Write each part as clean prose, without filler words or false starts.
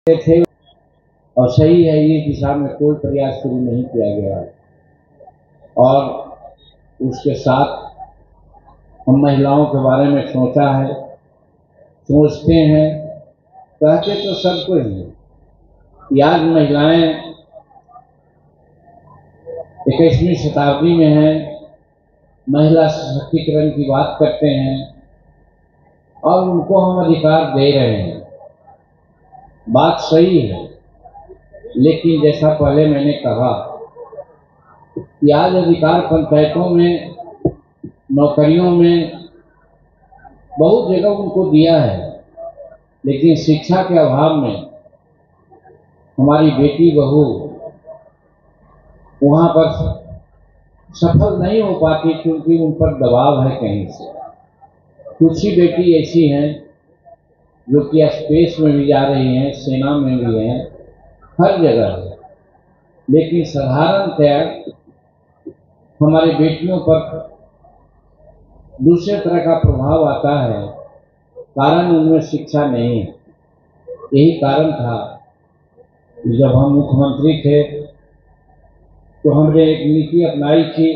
थे। और सही है, ये दिशा में कोई प्रयास शुरू नहीं किया गया है। और उसके साथ हम महिलाओं के बारे में सोचा है, सोचते हैं, कहते तो सबको ही कि आज महिलाएं 21वीं शताब्दी में हैं, महिला सशक्तिकरण की बात करते हैं और उनको हम अधिकार दे रहे हैं। बात सही है, लेकिन जैसा पहले मैंने कहा कि आज अधिकार पंचायतों में, नौकरियों में बहुत जगह उनको दिया है, लेकिन शिक्षा के अभाव में हमारी बेटी बहू वहाँ पर सफल नहीं हो पाती, क्योंकि उन पर दबाव है कहीं से। कुछ ही बेटी ऐसी हैं जो कि स्पेस में भी जा रही हैं, सेना में भी हैं, हर जगह है, लेकिन साधारणतया हमारी बेटियों पर दूसरे तरह का प्रभाव आता है। कारण उनमें शिक्षा नहीं है। यही कारण था कि जब हम मुख्यमंत्री थे तो हमने एक नीति अपनाई थी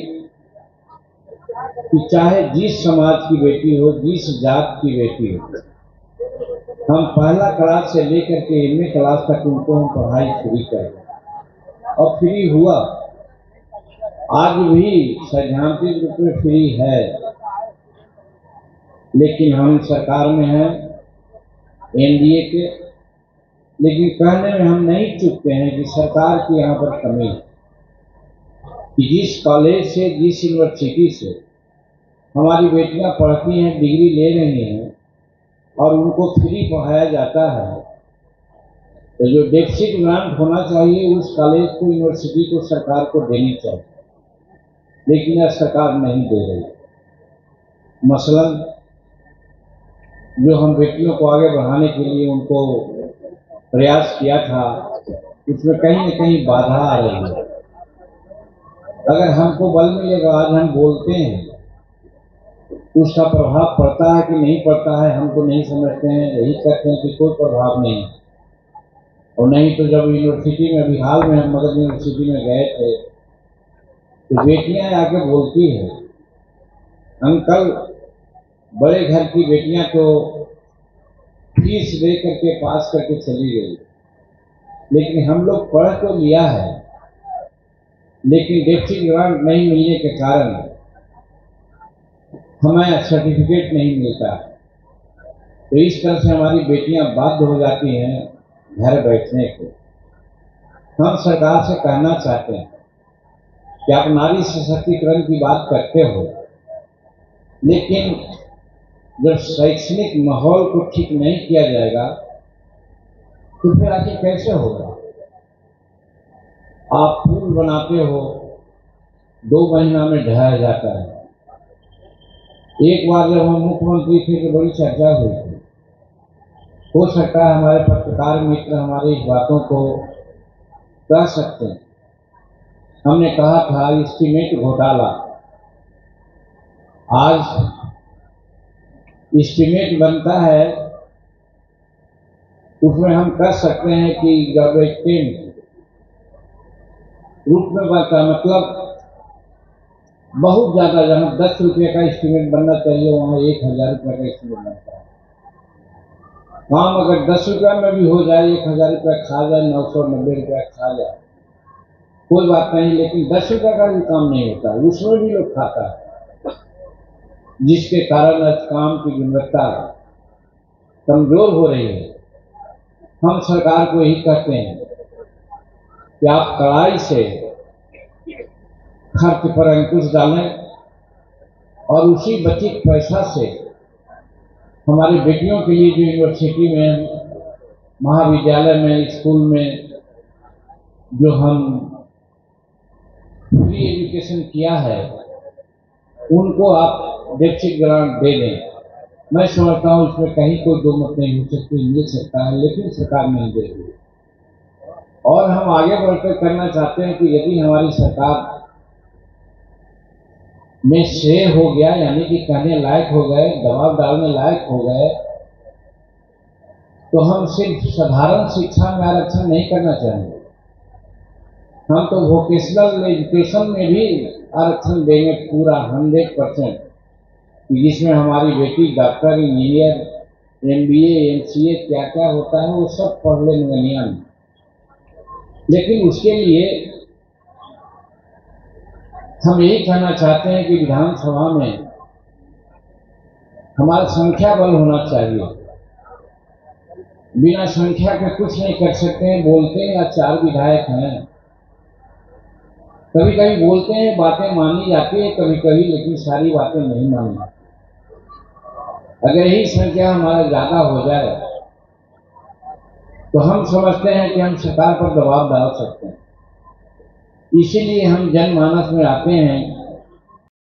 कि चाहे जिस समाज की बेटी हो, जिस जात की बेटी हो, हम पहला क्लास से लेकर के एमए क्लास तक उनको हम पढ़ाई फ्री करें। और फ्री हुआ, आज भी सैद्धांतिक रूप में फ्री है, लेकिन हम सरकार में हैं एनडीए के, लेकिन कहने में हम नहीं चूकते हैं कि सरकार की यहाँ पर कमी है कि जिस कॉलेज से, जिस यूनिवर्सिटी से हमारी बेटियां पढ़ती हैं, डिग्री ले रही हैं और उनको फ्री पढ़ाया जाता है, तो जो डेफिसिट ग्रांट होना चाहिए उस कॉलेज को, यूनिवर्सिटी को सरकार को देनी चाहिए, लेकिन यह सरकार नहीं दे रही। मसलन जो हम बेटियों को आगे बढ़ाने के लिए उनको प्रयास किया था, उसमें कहीं न कहीं बाधा आ रही है। अगर हमको बल मिलेगा, आज हम बोलते हैं, उसका प्रभाव पड़ता है कि नहीं पड़ता है हम तो नहीं समझते हैं। यही कहते हैं कि कोई प्रभाव नहीं है। और नहीं तो जब यूनिवर्सिटी में, अभी हाल में हम मगध यूनिवर्सिटी में गए थे, तो बेटियां आके बोलती हैं, अंकल बड़े घर की बेटियां तो फीस दे करके पास करके चली गई, लेकिन हम लोग पढ़ तो लिया है, लेकिन डेफिसिट ग्रांट नहीं मिलने के कारण हमें सर्टिफिकेट नहीं मिलता। तो इस तरह से हमारी बेटियां बाध्य हो जाती हैं घर बैठने को। हम सरकार से कहना चाहते हैं कि आप नारी सशक्तिकरण की बात करते हो, लेकिन जब शैक्षणिक माहौल को ठीक नहीं किया जाएगा तो फिर आखिर कैसे होगा? आप पुल बनाते हो, 2 महीना में ढह जाता है। एक बार जब हम मुख्यमंत्री थे तो बड़ी चर्चा हुई थी। हो सकता है हमारे पत्रकार मित्र हमारी इस बातों को कह सकते हैं। हमने कहा था एस्टीमेट घोटाला। आज एस्टीमेट बनता है, उसमें हम कह सकते हैं कि जब एक रूप में बनता है, मतलब बहुत ज्यादा, जहां 10 रुपये का एस्टीमेट बनना चाहिए वहां 1000 रुपये का एस्टीमेट बनता है। काम अगर 10 रुपये में भी हो जाए, 1000 रुपये खा जाए, 990 रुपये खा जाए, कोई बात नहीं, लेकिन 10 रुपये का भी काम नहीं होता, उसमें भी लोग खाता है, जिसके कारण आज काम की गुणवत्ता कमजोर हो रही है। हम सरकार को यही कहते हैं कि आप कड़ाई से खर्च पर अंकुश डालें और उसी बचित पैसा से हमारी बेटियों के लिए जो यूनिवर्सिटी में, महाविद्यालय में, स्कूल में जो हम फ्री एजुकेशन किया है, उनको आप डेफिसिट ग्रांट दे दें। मैं समझता हूँ इसमें कहीं कोई दो मत नहीं हो सकती, मिल सकता है, लेकिन सरकार नहीं दे रही। और हम आगे बढ़कर करना चाहते हैं कि यदि हमारी सरकार में शेर हो गया, यानी कि कहने लायक हो गए, दबाव डालने लायक हो गए, तो हम सिर्फ साधारण शिक्षा में आरक्षण नहीं करना चाहेंगे, हम तो वोकेशनल एजुकेशन में भी आरक्षण देंगे पूरा 100%, जिसमें हमारी बेटी डॉक्टर, इंजीनियर, MBA, MCA क्या क्या होता है वो सब पढ़ ले मंगनिया में। लेकिन उसके लिए हम यही कहना चाहते हैं कि विधानसभा में हमारा संख्या बल होना चाहिए। बिना संख्या के कुछ नहीं कर सकते हैं। बोलते हैं या 4 विधायक हैं, कभी कभी बोलते हैं बातें मानी जाती है कभी कभी, लेकिन सारी बातें नहीं मानी जाती। अगर यही संख्या हमारा ज्यादा हो जाए तो हम समझते हैं कि हम सरकार पर दबाव डाल सकते हैं। इसीलिए हम जनमानस में आते हैं